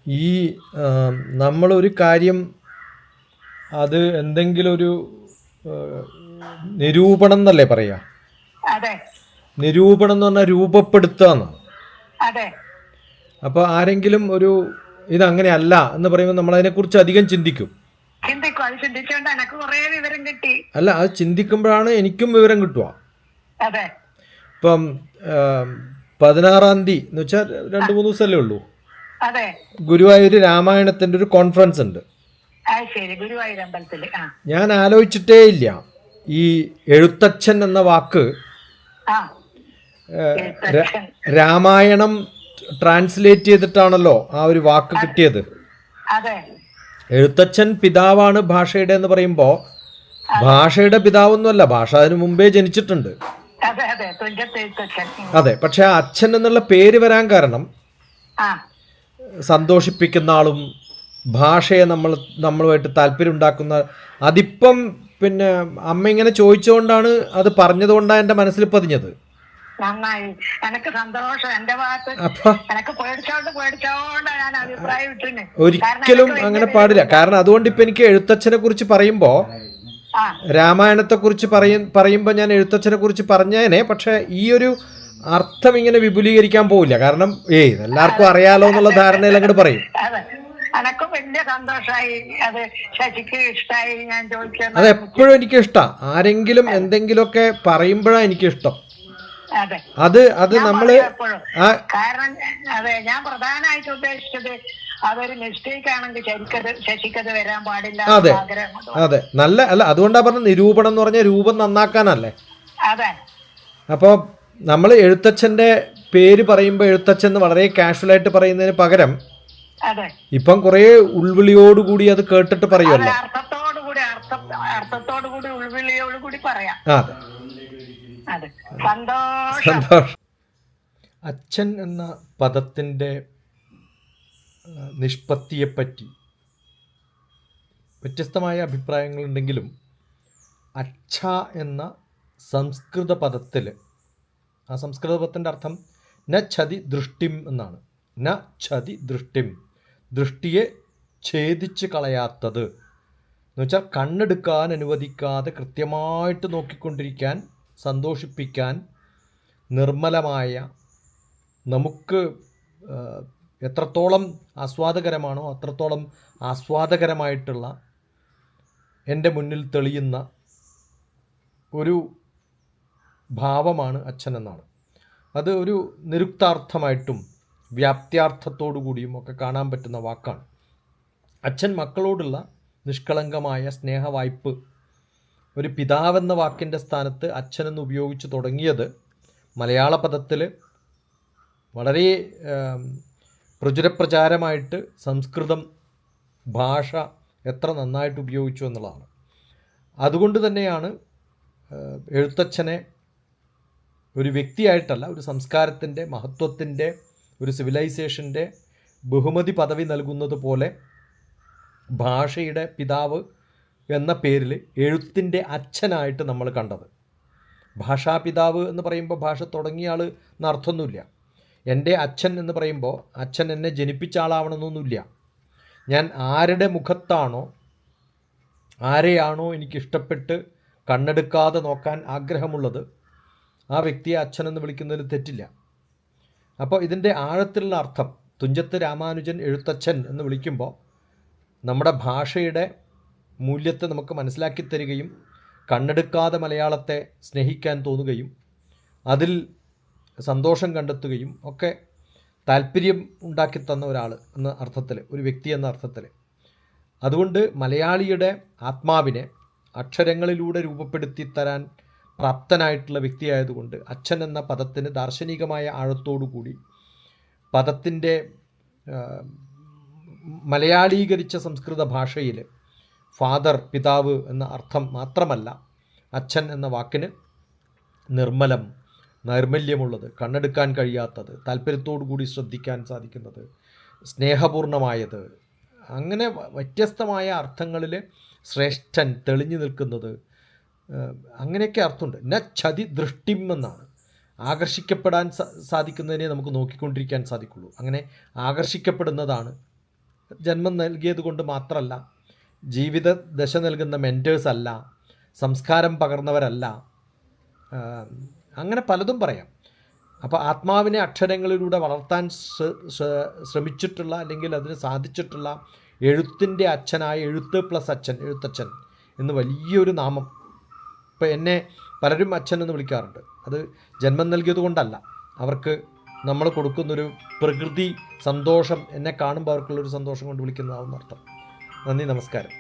ഈ നമ്മളൊരു കാര്യം അത് എന്തെങ്കിലും ഒരു നിരൂപണം എന്നല്ലേ പറയുക. അതെ നിരൂപണം എന്ന് പറഞ്ഞാൽ രൂപപ്പെടുത്തുക എന്നാണ്. അതെ അപ്പോൾ ആരെങ്കിലും ഒരു ഇതങ്ങനെയല്ല എന്ന് പറയുമ്പോൾ നമ്മൾ അതിനെക്കുറിച്ച് അധികം ചിന്തിക്കും. ചിന്തിക്കും. അത് ചിന്തിച്ചുകൊണ്ട് എനക്ക് കുറേ വിവരം കിട്ടി. അല്ല, അത് ചിന്തിക്കുമ്പോഴാണ് എനിക്കും വിവരം കിട്ടുക. അതെ ഇപ്പം 16-ാം തീയതി എന്ന് വെച്ചാൽ 2-3 ദിവസമല്ലേ ഉള്ളൂ, അതെ ഗുരുവായൂർ രാമായണത്തിൻ്റെ ഒരു കോൺഫറൻസ് ഉണ്ട്. അത് ശരി. ഗുരുവായൂർ അമ്പലത്തില്. ഞാൻ ആലോചിച്ചിട്ടേ ഇല്ല ഈ എഴുത്തച്ഛൻ എന്ന വാക്ക്. ആ രാമായണം ട്രാൻസ്ലേറ്റ് ചെയ്തിട്ടാണല്ലോ ആ ഒരു വാക്ക് കിട്ടിയത്. അതെ എഴുത്തച്ഛൻ പിതാവാണ് ഭാഷയുടെ എന്ന് പറയുമ്പോൾ ഭാഷയുടെ പിതാവൊന്നുമല്ല, ഭാഷ അതിനു മുമ്പേ ജനിച്ചിട്ടുണ്ട്. അതെ അതെ തുഞ്ചത്ത് എഴുത്തച്ഛൻ. അതെ, പക്ഷെ ആ അച്ഛൻ എന്നുള്ള പേര് വരാൻ കാരണം ആ സന്തോഷിപ്പിക്കുന്ന ആളും ഭാഷയെ നമ്മളുമായിട്ട് താല്പര്യം ഉണ്ടാക്കുന്ന, അതിപ്പം പിന്നെ അമ്മ ഇങ്ങനെ ചോദിച്ചുകൊണ്ടാണ് അത് പറഞ്ഞതുകൊണ്ടാണ് എൻ്റെ മനസ്സിൽ പതിഞ്ഞത്. നന്നായി. എനക്ക് സന്തോഷം. എന്റെ ഭാഗത്ത് അപ്പൊ എനക്ക് പേടിച്ചോണ്ട് ഞാൻ അഭിപ്രായം ഇട്ടിന്. ഒരിക്കലും അങ്ങനെ പാടില്ല. കാരണം അതുകൊണ്ട് ഇപ്പൊ എനിക്ക് എഴുത്തച്ഛനെ കുറിച്ച് പറയുമ്പോ ആ രാമായണത്തെ കുറിച്ച് പറയുമ്പോൾ ഞാൻ എഴുത്തച്ഛനെ കുറിച്ച് പറഞ്ഞേനെ, പക്ഷെ ഈ ഒരു അർത്ഥം ഇങ്ങനെ വിപുലീകരിക്കാൻ പോവില്ല. കാരണം എല്ലാവർക്കും അറിയാലോ എന്നുള്ള ധാരണയിൽ അങ്ങോട്ട് പറയും. അതെ എനക്കും വലിയ സന്തോഷമായി. അത് ശശിക്ക് ഇഷ്ടായി ഞാൻ ചോദിച്ചത്. അത് എപ്പോഴും എനിക്ക് ഇഷ്ടം. ആരെങ്കിലും എന്തെങ്കിലുമൊക്കെ പറയുമ്പോഴാണ് എനിക്കിഷ്ടം. അതെ അത് നമ്മള് കാരണം അതെ ഞാൻ പ്രധാനമായിട്ട് ഉദ്ദേശിച്ചത് അതൊരു മിസ്റ്റേക്ക് ആണെങ്കിൽ ശശിക്കത് വരാൻ പാടില്ല. അതെ അതെ നല്ല അല്ല, അതുകൊണ്ടാ പറഞ്ഞ നിരൂപണം എന്ന് പറഞ്ഞാൽ രൂപം നന്നാക്കാനല്ലേ. അതെ അപ്പോൾ നമ്മൾ എഴുത്തച്ഛൻ്റെ പേര് പറയുമ്പോൾ എഴുത്തച്ഛൻ എന്ന് വളരെ കാഷ്വലായിട്ട് പറയുന്നതിന് പകരം ഇപ്പം കുറേ ഉൾവിളിയോടുകൂടി അത് കേട്ടിട്ട് പറയുമല്ലോ. അർത്ഥത്തോടുകൂടി ഉൾവിളിയോടുകൂടി പറയാം. അതെ സന്തോഷം. അച്ഛൻ എന്ന പദത്തിൻ്റെ നിഷ്പത്തിയെപ്പറ്റി വ്യത്യസ്തമായ അഭിപ്രായങ്ങളുണ്ടെങ്കിലും അച്ഛ എന്ന സംസ്കൃത പദത്തിൽ, ആ സംസ്കൃത പദത്തിൻ്റെ അർത്ഥം ന ഛതി ദൃഷ്ടിം എന്നാണ്. ന ഛതി ദൃഷ്ടിം, ദൃഷ്ടിയെ ഛേദിച്ച് കളയാത്തത് എന്ന് വെച്ചാൽ കണ്ണെടുക്കാൻ അനുവദിക്കാതെ കൃത്യമായിട്ട് നോക്കിക്കൊണ്ടിരിക്കാൻ, സന്തോഷിപ്പിക്കാൻ, നിർമ്മലമായ, നമുക്ക് എത്രത്തോളം ആസ്വാദകരമാണോ അത്രത്തോളം ആസ്വാദകരമായിട്ടുള്ള എൻ്റെ മുന്നിൽ തെളിയുന്ന ഒരു ഭാവമാണ് അച്ഛൻ എന്നാണ്. അത് ഒരു നിരുക്താർത്ഥമായിട്ടും വ്യാപ്ത്യാർത്ഥത്തോടു കൂടിയും ഒക്കെ കാണാൻ പറ്റുന്ന വാക്കാണ്. അച്ഛൻ മക്കളോടുള്ള നിഷ്കളങ്കമായ സ്നേഹവായ്പ്, ഒരു പിതാവെന്ന വാക്കിൻ്റെ സ്ഥാനത്ത് അച്ഛനെന്ന് ഉപയോഗിച്ച് തുടങ്ങിയത് മലയാള പദത്തിൽ വളരെ പ്രചാരമായിട്ട് സംസ്കൃതം ഭാഷ എത്ര നന്നായിട്ട് ഉപയോഗിച്ചു എന്നുള്ളതാണ്. അതുകൊണ്ട് തന്നെയാണ് എഴുത്തച്ഛനെ ഒരു വ്യക്തിയായിട്ടല്ല, ഒരു സംസ്കാരത്തിൻ്റെ, മഹത്വത്തിൻ്റെ, ഒരു സിവിലൈസേഷൻ്റെ ബഹുമതി പദവി നൽകുന്നത് പോലെ ഭാഷയുടെ പിതാവ് എന്ന പേരിൽ എഴുത്തിൻ്റെ അച്ഛനായിട്ട് നമ്മൾ കണ്ടത്. ഭാഷാപിതാവ് എന്ന് പറയുമ്പോൾ ഭാഷ തുടങ്ങിയ ആൾ എന്നർത്ഥമൊന്നുമില്ല. എൻ്റെ അച്ഛൻ എന്ന് പറയുമ്പോൾ അച്ഛൻ എന്നെ ജനിപ്പിച്ച ആളാവണമെന്നൊന്നുമില്ല. ഞാൻ ആരുടെ മുഖത്താണോ, ആരെയാണോ എനിക്കിഷ്ടപ്പെട്ട് കണ്ണെടുക്കാതെ നോക്കാൻ ആഗ്രഹമുള്ളത്, ആ വ്യക്തിയെ അച്ഛനെന്ന് വിളിക്കുന്നതിൽ തെറ്റില്ല. അപ്പോൾ ഇതിൻ്റെ ആഴത്തിലുള്ള അർത്ഥം, തുഞ്ചത്ത് രാമാനുജൻ എഴുത്തച്ഛൻ എന്ന് വിളിക്കുമ്പോൾ നമ്മുടെ ഭാഷയുടെ മൂല്യത്തെ നമുക്ക് മനസ്സിലാക്കി തരികയും കണ്ണെടുക്കാതെ മലയാളത്തെ സ്നേഹിക്കാൻ തോന്നുകയും അതിൽ സന്തോഷം കണ്ടെത്തുകയും ഒക്കെ താല്പര്യം ഉണ്ടാക്കി തന്ന ഒരാൾ എന്ന അർത്ഥത്തിൽ, ഒരു വ്യക്തി എന്ന അർത്ഥത്തിൽ. അതുകൊണ്ട് മലയാളിയുടെ ആത്മാവിനെ അക്ഷരങ്ങളിലൂടെ രൂപപ്പെടുത്തി തരാൻ പ്രാപ്തനായിട്ടുള്ള വ്യക്തിയായതുകൊണ്ട് അച്ഛൻ എന്ന പദത്തിന് ദാർശനികമായ ആഴത്തോടുകൂടി പദത്തിൻ്റെ മലയാളീകരിച്ച സംസ്കൃത ഭാഷയിൽ ഫാദർ, പിതാവ് എന്ന അർത്ഥം മാത്രമല്ല, അച്ഛൻ എന്ന വാക്കിന് നിർമ്മലം, നൈർമല്യമുള്ളത്, കണ്ണെടുക്കാൻ കഴിയാത്തത്, താല്പര്യത്തോടു കൂടി ശ്രദ്ധിക്കാൻ സാധിക്കുന്നത്, സ്നേഹപൂർണമായത്, അങ്ങനെ വ്യത്യസ്തമായ അർത്ഥങ്ങളിൽ ശ്രേഷ്ഠൻ, തെളിഞ്ഞു നിൽക്കുന്നത്, അങ്ങനെയൊക്കെ അർത്ഥമുണ്ട്. ന ഛതി ദൃഷ്ടിം എന്നാണ്. ആകർഷിക്കപ്പെടാൻ സാധിക്കുന്നതിനെ നമുക്ക് നോക്കിക്കൊണ്ടിരിക്കാൻ സാധിക്കുള്ളൂ. അങ്ങനെ ആകർഷിക്കപ്പെടുന്നതാണ് ജന്മം നൽകിയത് കൊണ്ട് മാത്രമല്ല, ജീവിത ദശ നൽകുന്ന മെൻറ്റേഴ്സ് അല്ല, സംസ്കാരം പകർന്നവരല്ല, അങ്ങനെ പലതും പറയാം. അപ്പോൾ ആത്മാവിനെ അക്ഷരങ്ങളിലൂടെ വളർത്താൻ ശ്രമിച്ചിട്ടുള്ള അല്ലെങ്കിൽ അതിന് സാധിച്ചിട്ടുള്ള എഴുത്തിൻ്റെ അച്ഛനായ എഴുത്ത് പ്ലസ് അച്ഛൻ, എഴുത്തച്ഛൻ എന്ന് വലിയൊരു നാമം. ഇപ്പോൾ എന്നെ പലരും അച്ഛൻ എന്ന് വിളിക്കാറുണ്ട്. അത് ജന്മം നൽകിയത് കൊണ്ടല്ല, അവർക്ക് നമ്മൾ കൊടുക്കുന്നൊരു പ്രകൃതി സന്തോഷം, എന്നെ കാണുമ്പോൾ അവർക്കുള്ളൊരു സന്തോഷം കൊണ്ട് വിളിക്കുന്നതാവുന്ന അർത്ഥം. നന്ദി, നമസ്കാരം.